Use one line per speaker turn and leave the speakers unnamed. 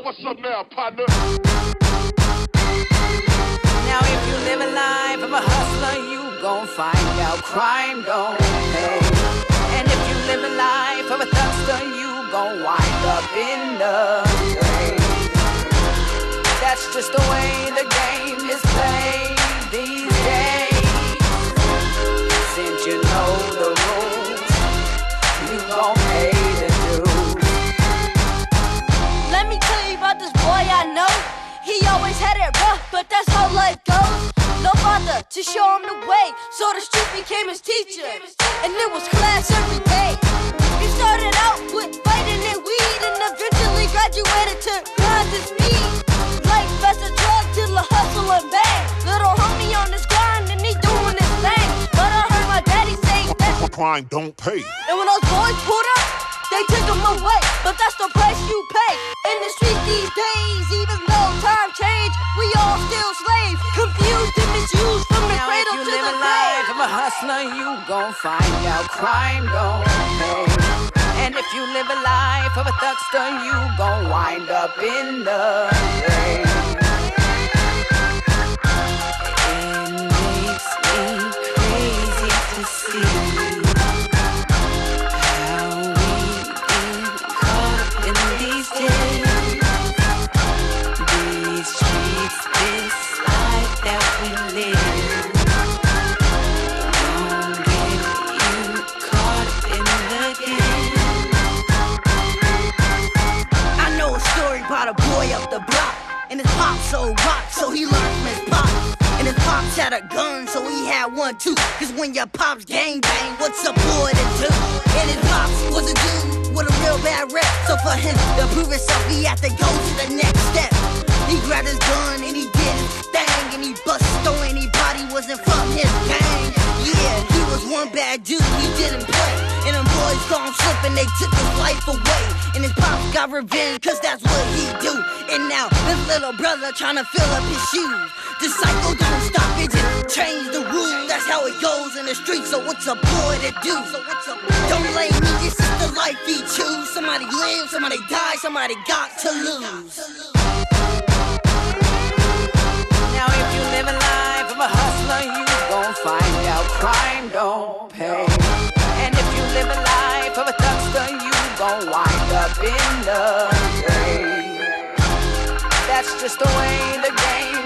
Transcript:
what's up now, partner?
Now if you live a life of a hustler, you gon' find out crime don't pay. And if you live a life of a thugster, you gon' wind up in the grave. That's just the way the game is played these days. Since you know the rules, you gon' pay the dues.
Let me tell you about this boy I know. He always had it rough, but that's how life goes. No father to show him the way, so the street became his teacher. And it was class every day. He started out with fighting and weed, and eventually graduated to grind and speed. Life as a drug dealer, hustle and bang. Little homie on his grind and he doing his thing. But I heard my daddy say that
crime don't pay.
And when those boys pulled up, they took him away. But that's the price you pay in the street these days. Even though time changed, we all still slaves, confused and misused from the cradle to the grave.
Now if you live a life of a hustler, you gon' find out crime don't pay. And if you live a life of a thugster, you gon' wind up in the grave. It makes me crazy to see how we get caught up in these days. These streets, this life that we live. Don't get you caught up in the game.
I know a story about a boy up the block, and his pop sold rock, so he learned from his pop. And his pops had a gun, so he had one too. Cause when your pops gang bang, what's a boy to do? And his pops was a dude with a real bad rep, so for him to prove himself, he had to go to the next step. He grabbed his gun and he did his thing, and he busted on anybody wasn't from his gang. Yeah, he was one bad dude, he didn't play. And them boys gone slipping, they took his life away. And his pops got revenge, cause that's what he do. And now his little brother tryna fill up his shoes. The cycle don't stop, it just change the rules. That's how it goes in the streets, so what's a boy to do? Don't blame me, this is the life he choose. Somebody live, somebody die, somebody got to lose.
Now if you live a life of a hustler, you gon' find out crime don't pay. And if you live a life of a thugster, you gon' wind up in the grave. That's just the way the game